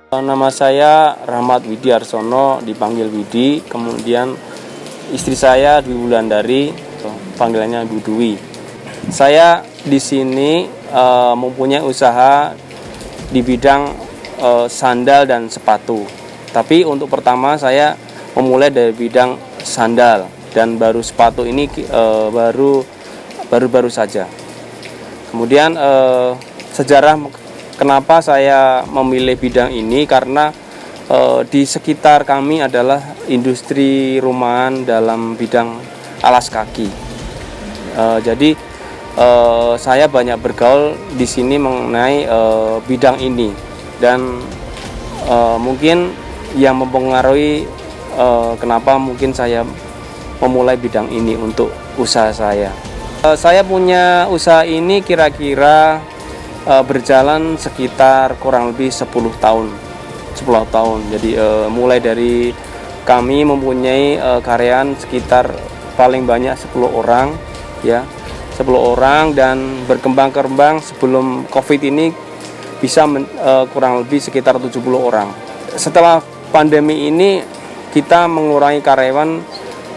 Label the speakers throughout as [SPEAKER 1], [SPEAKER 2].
[SPEAKER 1] Nama saya Rahmat Widiarsono, dipanggil Widi. Kemudian istri saya Dwi Wulandari, panggilannya Bu Dwi. Saya di sini mempunyai usaha di bidang sandal dan sepatu. Tapi untuk pertama saya memulai dari bidang sandal dan baru sepatu ini baru saja. Kemudian sejarah kenapa saya memilih bidang ini karena di sekitar kami adalah industri rumahan dalam bidang alas kaki. Jadi saya banyak bergaul di sini mengenai bidang ini dan mungkin yang mempengaruhi kenapa mungkin saya memulai bidang ini untuk usaha saya. Saya punya usaha ini kira-kira berjalan sekitar kurang lebih 10 tahun. Jadi mulai dari kami mempunyai karyawan sekitar paling banyak 10 orang ya. 10 orang dan berkembang sebelum Covid ini bisa kurang lebih sekitar 70 orang. Setelah pandemi ini kita mengurangi karyawan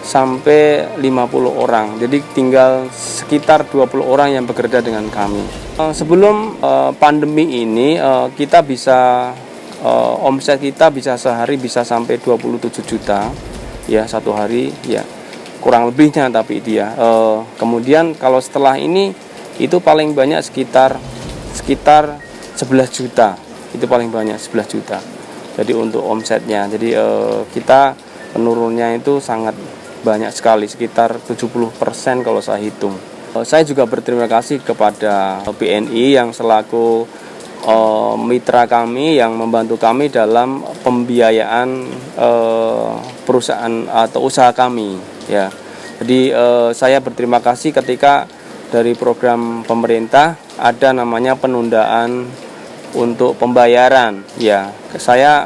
[SPEAKER 1] sampai 50 orang. Jadi tinggal sekitar 20 orang yang bekerja dengan kami. Sebelum pandemi ini kita bisa omset kita bisa sehari bisa sampai 27 juta ya satu hari ya. Kurang lebihnya tapi itu ya. Kemudian kalau setelah ini itu paling banyak sekitar 11 juta. Itu paling banyak 11 juta. Jadi untuk omsetnya. Jadi kita penurunnya itu sangat banyak sekali, sekitar 70% kalau saya hitung. Saya juga berterima kasih kepada BNI yang selaku mitra kami yang membantu kami dalam pembiayaan perusahaan atau usaha kami ya. Jadi saya berterima kasih ketika dari program pemerintah ada namanya penundaan untuk pembayaran ya. Saya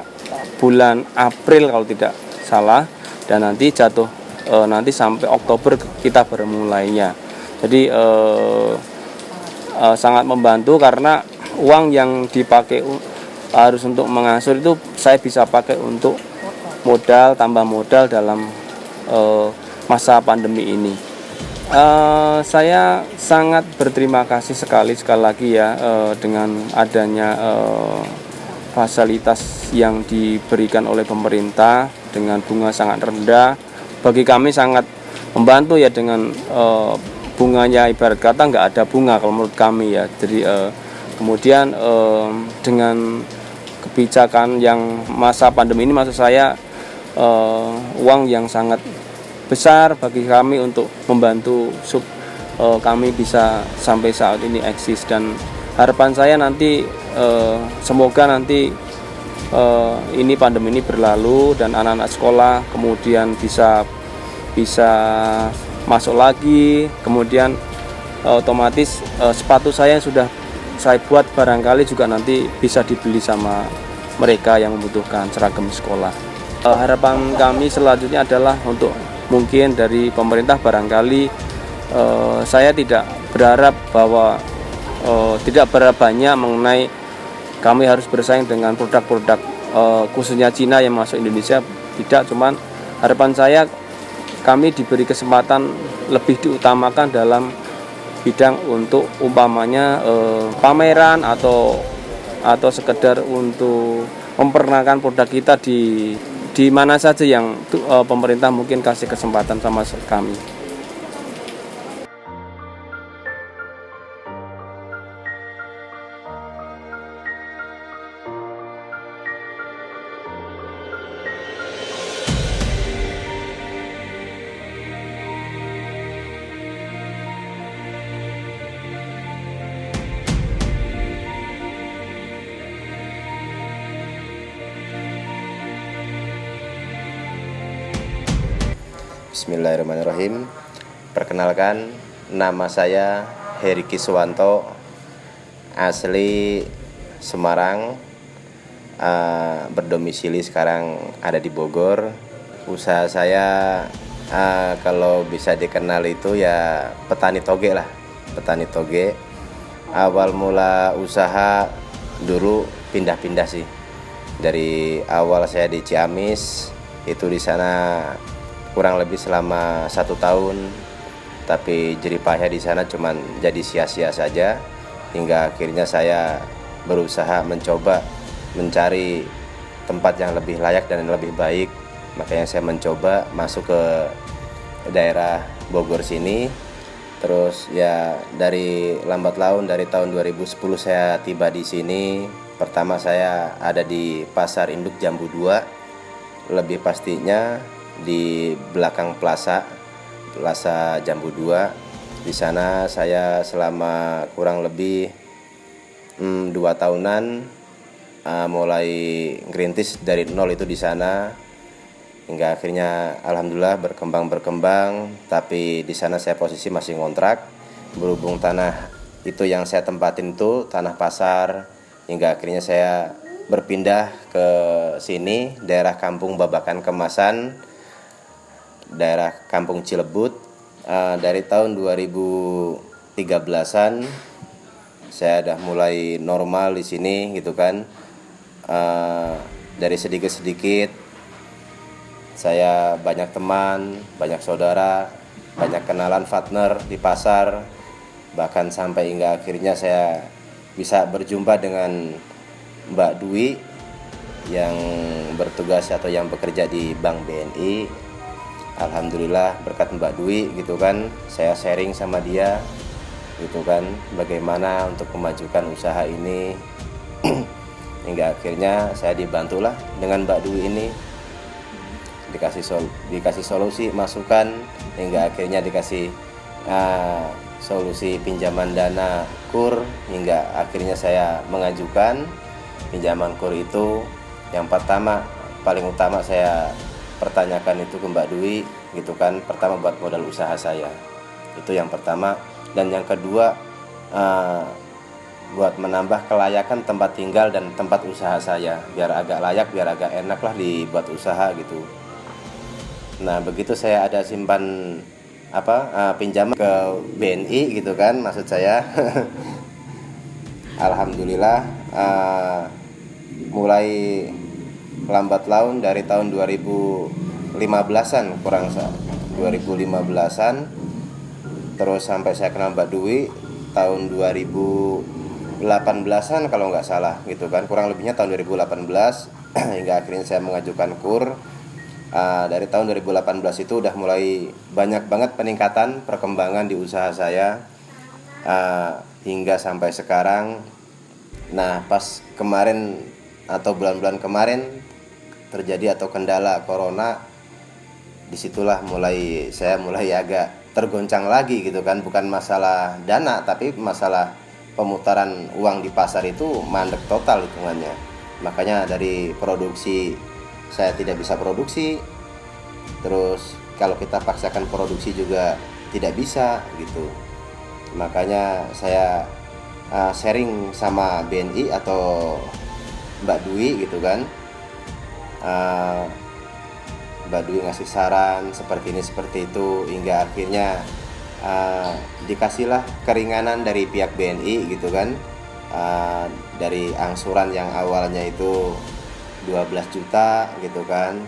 [SPEAKER 1] bulan April kalau tidak salah dan nanti jatuh nanti sampai Oktober kita bermulainya. Jadi sangat membantu karena uang yang dipakai harus untuk mengasur itu saya bisa pakai untuk modal tambah modal dalam masa pandemi ini. Saya sangat berterima kasih sekali lagi ya dengan adanya fasilitas yang diberikan oleh pemerintah dengan bunga sangat rendah. Bagi kami sangat membantu ya dengan bunganya ibarat kata nggak ada bunga kalau menurut kami ya. Jadi kemudian dengan kebijakan yang masa pandemi ini maksud saya uang yang sangat besar bagi kami untuk membantu kami bisa sampai saat ini eksis dan harapan saya nanti semoga nanti ini pandemi ini berlalu dan anak-anak sekolah kemudian bisa masuk lagi, kemudian otomatis sepatu saya yang sudah saya buat barangkali juga nanti bisa dibeli sama mereka yang membutuhkan seragam sekolah. Harapan kami selanjutnya adalah untuk mungkin dari pemerintah barangkali saya tidak berharap bahwa tidak berharap banyak mengenai kami harus bersaing dengan produk-produk khususnya Cina yang masuk Indonesia, tidak, cuman harapan saya kami diberi kesempatan lebih diutamakan dalam bidang untuk umpamanya pameran atau sekedar untuk memperkenalkan produk kita di mana saja yang pemerintah mungkin kasih kesempatan sama kami.
[SPEAKER 2] Bismillahirrahmanirrahim. Perkenalkan, nama saya Heri Kiswanto, asli Semarang, berdomisili sekarang ada di Bogor. Usaha saya kalau bisa dikenal itu ya petani toge lah, petani toge. Awal mula usaha dulu pindah-pindah sih, Dari awal saya di Ciamis itu di sana kurang lebih selama 1 tahun, tapi jerih payah di sana cuman jadi sia-sia saja, hingga akhirnya saya berusaha mencoba mencari tempat yang lebih layak dan lebih baik. Makanya saya mencoba masuk ke daerah Bogor sini. Terus ya dari lambat laun dari tahun 2010 saya tiba di sini. Pertama saya ada di Pasar Induk Jambu 2, lebih pastinya di belakang Plaza Jambu 2. Di sana saya selama kurang lebih 2 tahunan, mulai ngerintis dari nol itu di sana, hingga akhirnya alhamdulillah berkembang. Tapi di sana saya posisi masih ngontrak, berhubung tanah itu yang saya tempatin itu tanah pasar, hingga akhirnya saya berpindah ke sini, daerah Kampung Babakan Kemasan, daerah Kampung Cilebut. Dari tahun 2013-an saya udah mulai normal di sini gitu kan. Dari sedikit-sedikit saya banyak teman, banyak saudara, banyak kenalan partner di pasar, bahkan sampai hingga akhirnya saya bisa berjumpa dengan Mbak Dwi yang bertugas atau yang bekerja di Bank BNI. Alhamdulillah berkat Mbak Dwi gitu kan, saya sharing sama dia gitu kan, bagaimana untuk memajukan usaha ini. Hingga akhirnya saya dibantulah dengan Mbak Dwi ini, dikasih solusi, masukan, hingga akhirnya dikasih solusi pinjaman dana KUR, hingga akhirnya saya mengajukan pinjaman KUR itu. Yang pertama, paling utama saya pertanyakan itu ke Mbak Dwi gitu kan, pertama buat modal usaha saya, itu yang pertama. Dan yang kedua, buat menambah kelayakan tempat tinggal dan tempat usaha saya, biar agak layak, biar agak enak lah dibuat usaha gitu. Nah begitu saya ada simpan pinjaman ke BNI gitu kan, maksud saya. Alhamdulillah mulai lambat laun dari tahun 2015-an, kurang 2015-an, terus sampai saya kenal Mbak Dwi tahun 2018-an kalau nggak salah gitu kan, kurang lebihnya tahun 2018. Hingga akhirnya saya mengajukan KUR. Dari tahun 2018 itu udah mulai banyak banget peningkatan perkembangan di usaha saya, hingga sampai sekarang. Nah pas kemarin atau bulan-bulan kemarin terjadi atau kendala corona, disitulah saya mulai agak tergoncang lagi gitu kan. Bukan masalah dana, tapi masalah pemutaran uang di pasar itu mandek total hitungannya. Makanya dari produksi saya tidak bisa produksi, terus kalau kita paksakan produksi juga tidak bisa gitu. Makanya saya sharing sama BNI atau Mbak Dwi gitu kan. Mbak Dwi ngasih saran seperti ini seperti itu, hingga akhirnya dikasihlah keringanan dari pihak BNI gitu kan. Dari angsuran yang awalnya itu 12 juta gitu kan,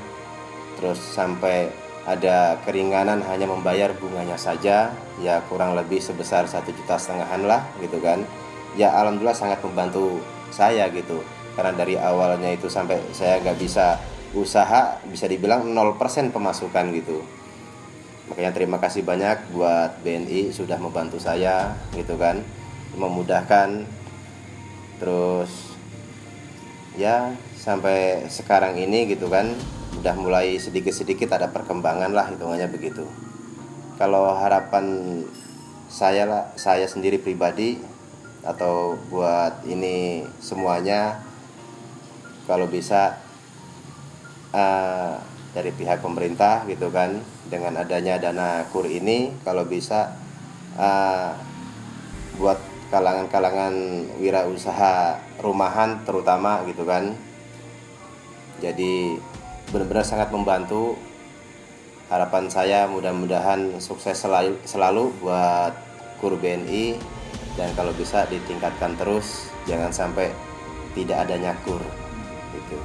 [SPEAKER 2] terus sampai ada keringanan hanya membayar bunganya saja, ya kurang lebih sebesar 1,5 juta lah gitu kan. Ya alhamdulillah sangat membantu saya gitu, karena dari awalnya itu sampai saya nggak bisa usaha, bisa dibilang 0% pemasukan gitu. Makanya terima kasih banyak buat BNI sudah membantu saya gitu kan, memudahkan. Terus ya sampai sekarang ini gitu kan, udah mulai sedikit-sedikit ada perkembangan lah hitungannya begitu. Kalau harapan saya sendiri pribadi atau buat ini semuanya, kalau bisa dari pihak pemerintah gitu kan, dengan adanya dana KUR ini, kalau bisa buat kalangan-kalangan wirausaha rumahan terutama gitu kan. Jadi benar-benar sangat membantu. Harapan saya mudah-mudahan sukses selalu buat KUR BNI, dan kalau bisa ditingkatkan terus, jangan sampai tidak adanya KUR gitu.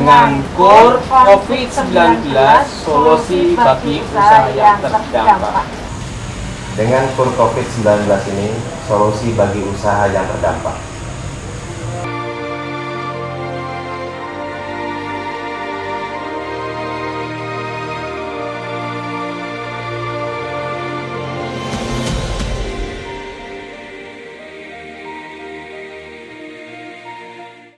[SPEAKER 1] dengan KUR COVID-19 solusi bagi usaha yang terdampak.
[SPEAKER 2] Dengan KUR COVID-19 ini, solusi bagi usaha yang terdampak.